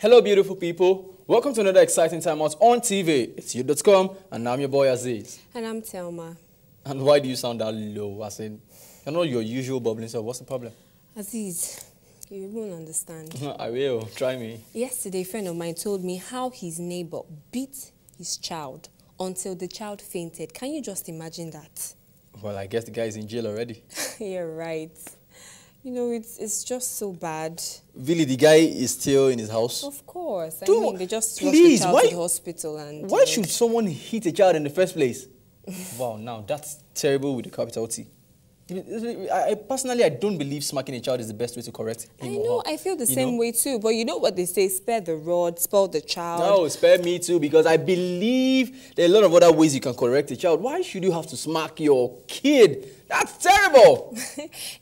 Hello, beautiful people. Welcome to another exciting time out on TV. It's you.com, and I'm your boy Aziz. And I'm Thelma. And why do you sound that low? I said, you're not your usual bubbling self. What's the problem? Aziz, you won't understand. I will. Try me. Yesterday, a friend of mine told me how his neighbor beat his child until the child fainted. Can you just imagine that? Well, I guess the guy is in jail already. You're right. You know, it's just so bad. Really, the guy is still in his house? Of course. Dude, I mean, they just rushed the child to the hospital. And why should someone hit a child in the first place? Wow, now that's terrible with a capital T. I personally, I don't believe smacking a child is the best way to correct him. I know, I feel the same way too. But you know what they say, spare the rod, spoil the child. No, spare me too, because I believe there are a lot of other ways you can correct a child. Why should you have to smack your kid? That's terrible.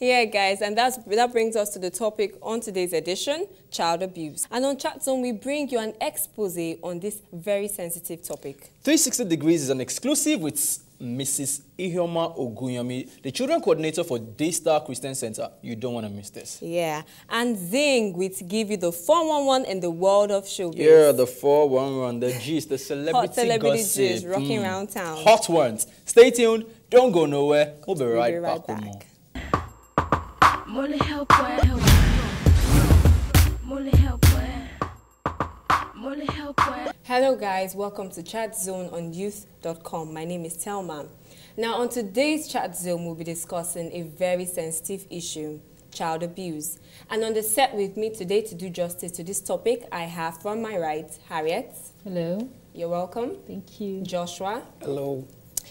Yeah, guys, and that brings us to the topic on today's edition, child abuse. And on Chat Zone, we bring you an expose on this very sensitive topic. 360 Degrees is an exclusive with Mrs. Iheoma Ogunyomi, the children coordinator for Daystar Christian Center. You don't want to miss this. Yeah, and Zing with give you the 411 in the world of showbiz. Yeah, the 411, the gist, the Hot celebrity gossip. gist rocking around town. Hot ones. Stay tuned. Don't go nowhere. We'll be right back. Molly help where help. Molly help where. Molly help where. Hello guys, welcome to Chat Zone on youth.com. My name is Thelma. Now on today's Chat Zone, we'll be discussing a very sensitive issue, child abuse. And on the set with me today to do justice to this topic, I have from my right, Harriet. Hello. You're welcome. Thank you. Joshua. Hello.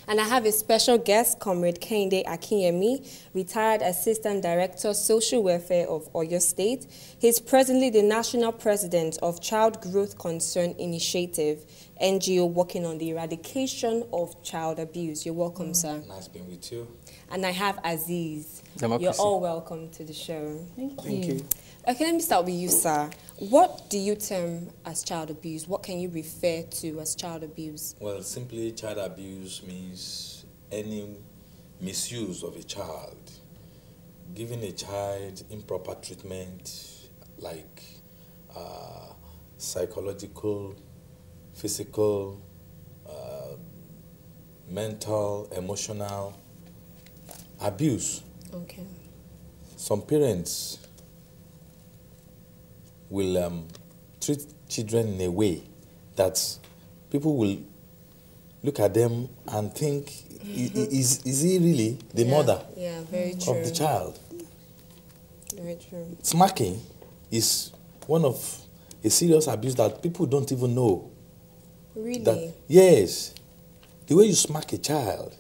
And I have a special guest, Comrade Kehinde Akinyemi, retired Assistant Director, Social Welfare of Oyo State. He's presently the National President of Child Growth Concern Initiative, NGO working on the eradication of child abuse. You're welcome, sir. Nice being with you. And I have Aziz. Democracy. You're all welcome to the show. Thank you. Okay, let me start with you, sir. What do you term as child abuse? What can you refer to as child abuse? Well, simply child abuse means any misuse of a child, giving a child improper treatment like psychological, physical, mental, emotional abuse. Okay. Some parents will treat children in a way that people will look at them and think, is he really the mother very true. of the child? Very true. Smacking is one of a serious abuse that people don't even know. Really? Yes. The way you smack a child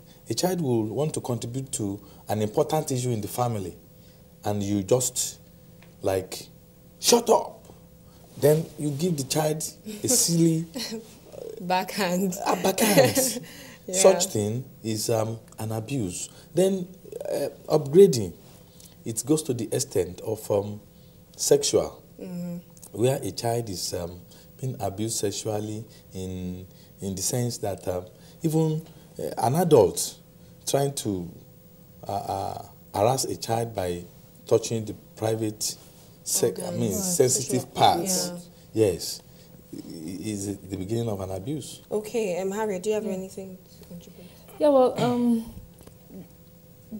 will want to contribute to an important issue in the family, and you just like, shut up. Then you give the child a silly backhand. Backhand. Yeah. Such thing is an abuse. Then upgrading, it goes to the extent of sexual, where a child is being abused sexually in the sense that even an adult trying to harass a child by touching the private sensitive parts. Yeah. Yes, is the beginning of an abuse. Okay, Harriet, do you have anything to contribute? Yeah, well,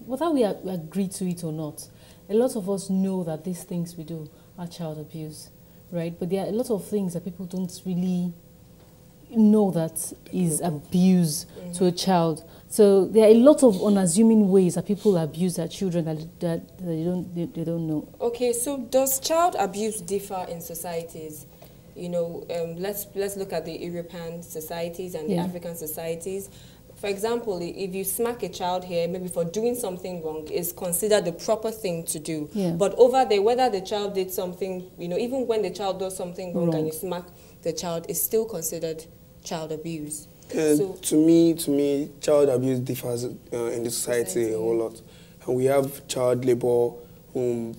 whether we agree to it or not, a lot of us know that these things we do are child abuse, right? But there are a lot of things that people don't really know that is abuse to a child. So there are a lot of unassuming ways that people abuse their children that they don't know. Okay, so does child abuse differ in societies? You know, let's look at the European societies and the African societies. For example, if you smack a child here, maybe for doing something wrong, is considered the proper thing to do. Yeah. But over there, whether the child did something, you know, even when the child does something wrong and you smack the child, is still considered child abuse. So, to me, child abuse differs in the society a whole lot. And we have child labor,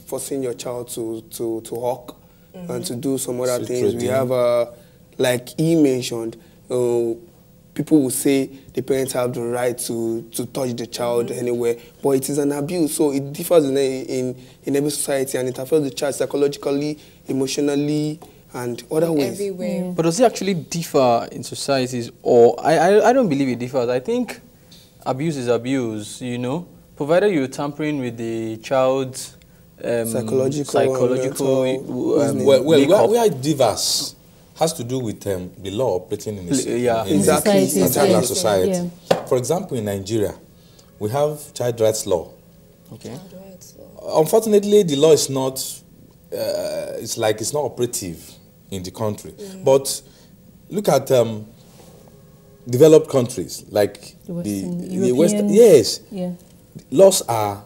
forcing your child to hawk and to do some other things. We have, like he mentioned, people will say the parents have the right to touch the child anywhere, but it is an abuse. So it differs in every society, and it affects the child psychologically, emotionally, and other ways. Everywhere. But does it actually differ in societies? Or I don't believe it differs. I think abuse is abuse, you know, provided you're tampering with the child's psychological where it differs has to do with the law operating in Exactly. particular society. Yeah. For example, in Nigeria, we have child rights law. Okay. Unfortunately, the law is not, it's not operative in the country. But look at developed countries like the Western, yes, laws are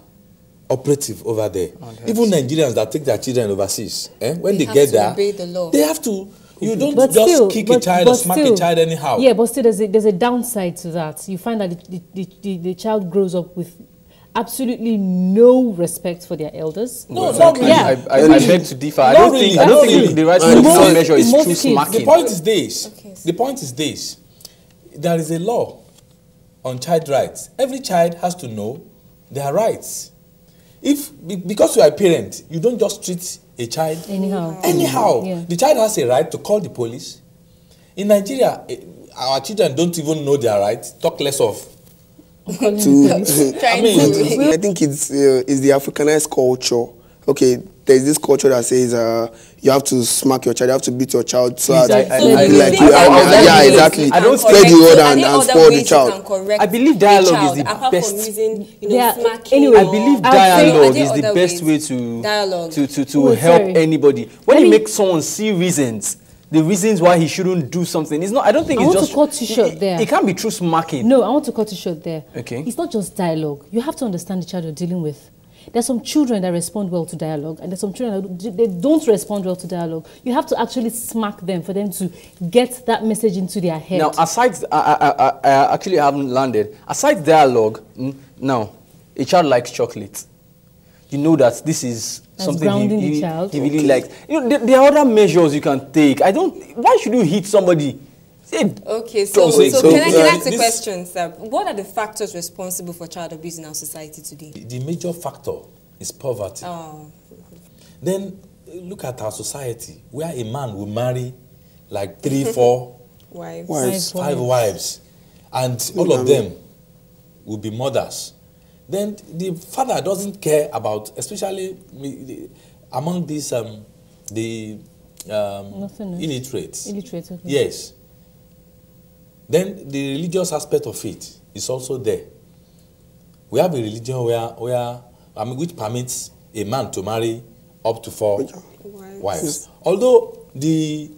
operative over there. Even Nigerians that take their children overseas, when they get there, obey the law. they have to. You don't But just still- kick but- a child but or smack still- a child anyhow. Yeah, but still, there's a downside to that. You find that the child grows up with absolutely no respect for their elders. No, not really. Yeah. I beg to differ. I Not don't really, think, I don't not think really. the right In most- to measure is in most through kids, smacking. The point is this. Okay. The point is this. There is a law on child rights. Every child has to know their rights. Because you are a parent, you don't just treat a child anyhow. Yeah. The child has a right to call the police. In Nigeria, our children don't even know their rights, talk less of. I think it's the Africanized culture. Okay, there's this culture that says you have to smack your child, you have to beat your child so Please, that I you like- you I- yeah, exactly. I don't Spread the word and spoil the child. I believe dialogue is the best. From using, Yeah, smacking. anyway, I believe or- dialogue Are there is the other best way ways? to Dialogue. to Oh, help sorry. anybody. When I you mean- make someone see reasons, the reasons why he shouldn't do something, it's not. I don't think I it's want just. to cut you short there. It can't be through smacking. No, I want to cut you short there. Okay. It's not just dialogue. You have to understand the child you're dealing with. There's some children that respond well to dialogue, and there's some children that they don't respond well to dialogue. You have to actually smack them for them to get that message into their head. Now, aside, I actually haven't landed. Aside dialogue, now, a child likes chocolate. You know that this is That's something grounding the he child. really likes. You know, there are other measures you can take. Why should you hit somebody? Say, Okay, so So- can I ask a this- question, sir? What are the factors responsible for child abuse in our society today? The major factor is poverty. Oh, Then look at our society where a man will marry like 3, 4, wives. Wives. 5 wives, and all of them will be mothers. Then the father doesn't care about, especially among these Nothing else. illiterates. Illiterate, okay. Yes. Then the religious aspect of it is also there. We have a religion which permits a man to marry up to 4 wives. Although the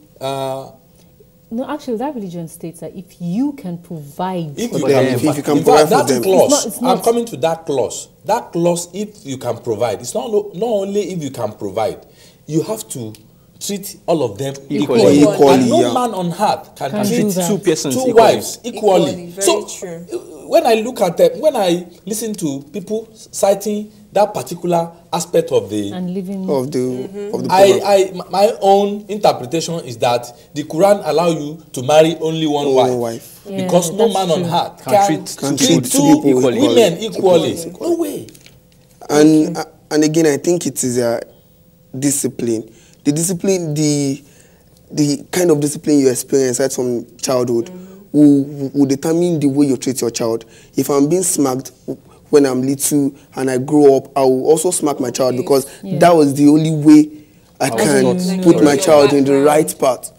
No, actually, that religion states that if you can provide, if For you them, can, if you can in provide fact, for that them. clause, It's not- I'm coming to that clause. That clause, if you can provide, it's not only if you can provide, you have to treat all of them Equally. Equally, and no yeah. man on earth can Can treat do that. two persons two equally. wives equally. Equally, very So true. when I look at them, when I listen to people citing that particular aspect of the and living Of the program. my own interpretation is that the Quran allow you to marry only one Only wife, one wife. Yeah, because no that's man on true. earth Can treat treat two two people women equally. equally. No way. And again, I think it is a discipline. The discipline, the kind of discipline you experience right from childhood will determine the way you treat your child. If I'm being smacked when I'm little and I grow up, I will also smack my child because Yeah. that was the only way I was can not put my correct. child in the Background. right path.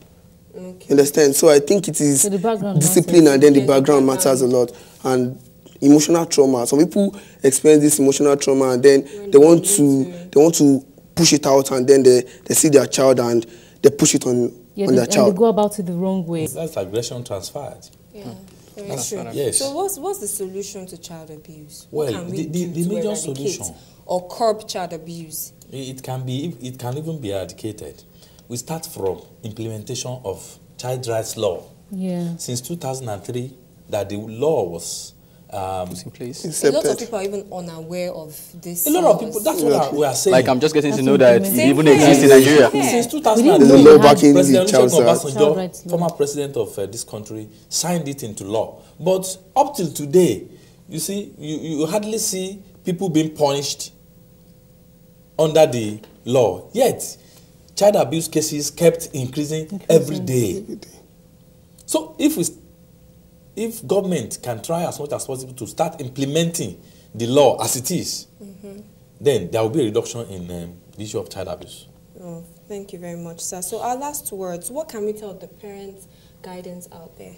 Okay. Understand? So I think it is So the background discipline matters. and then the Yeah, the background background. matters a lot. And emotional trauma. Some people experience this emotional trauma and then they want to push it out and then they see their child and they push it on their and they child. go about it the wrong way. That's aggression transferred. Yeah, very That's true. right. Yes. So what's the solution to child abuse? What Well, can we the do to major eradicate solution- or curb child abuse? It can even be eradicated. We start from implementation of child rights law. Yeah. Since 2003, that the law was in place. A lot of people are even unaware of this. a lot of people. That's what we are saying. Like I'm just getting to That's know that it implemented. even exists in Nigeria. Yeah. Since There's 2003, a law backing the President child Olusegun rights. Child Obasanjo, rights law. former president of this country, signed it into law. But up till today, you see, you hardly see people being punished under the law. Yet, child abuse cases kept increasing every day. So if government can try as much as possible to start implementing the law as it is, then there will be a reduction in the issue of child abuse. Oh, thank you very much, sir. So our last words, what can we tell the parents guidance out there?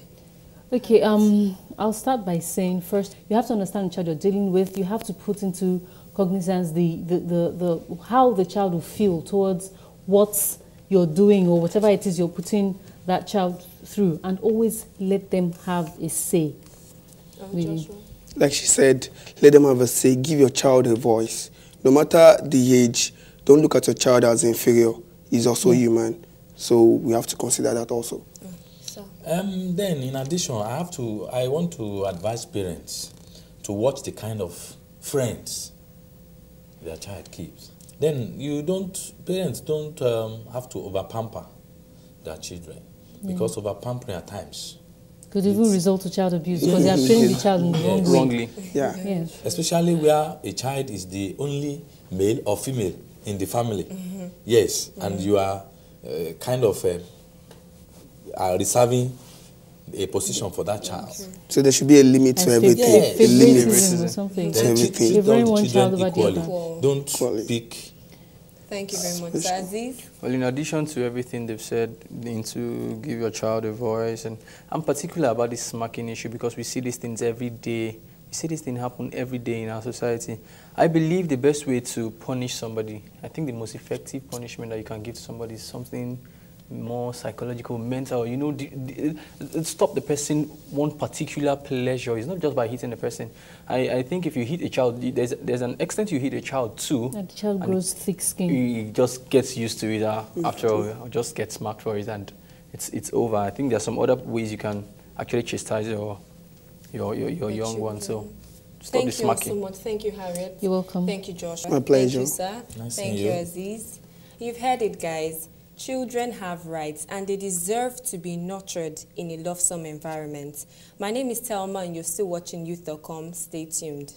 Okay, I'll start by saying first, you have to understand the child you're dealing with. You have to put into cognizance the how the child will feel towards what you're doing or whatever it is you're putting that child through, and always let them have a say. Really. Joshua? Like she said, let them have a say. Give your child a voice. No matter the age, don't look at your child as inferior. He's also human. So we have to consider that also. Then, in addition, I want to advise parents to watch the kind of friends their child keeps. Then parents don't have to over-pamper their children, because over-pampering at times could even result to child abuse because they are training the child in the wrong way. Wrongly. Yeah. Yes. Especially where a child is the only male or female in the family. Yes, and you are kind of reserving a position for that child. So there should be a limit to everything. Yes. A limit. Favoritism or something. To everything. Treat all Favoring the one child children over the equally. other. Don't Equally. pick. Thank you very much, sir. Aziz? Well, in addition to everything they've said, to give your child a voice, and I'm particular about this smacking issue because we see these things every day. We see this thing happen every day in our society. I believe the best way to punish somebody, I think the most effective punishment that you can give to somebody is something more psychological, mental, you know, stop the person one particular pleasure. It's not just by hitting the person. I think if you hit a child, there's an extent you hit a child too. And the child grows thick skin. He just gets used to it after all, just gets smacked for it and it's over. I think there's some other ways you can actually chastise your young one. So stop the Thank you all smacking. so much. Thank you, Harriet. You're welcome. Thank you, Joshua. My pleasure. Thank you, sir. Nice Thank seeing you, you. Aziz. You've heard it, guys. Children have rights and they deserve to be nurtured in a lovesome environment. My name is Thelma and you're still watching Youth.com. Stay tuned.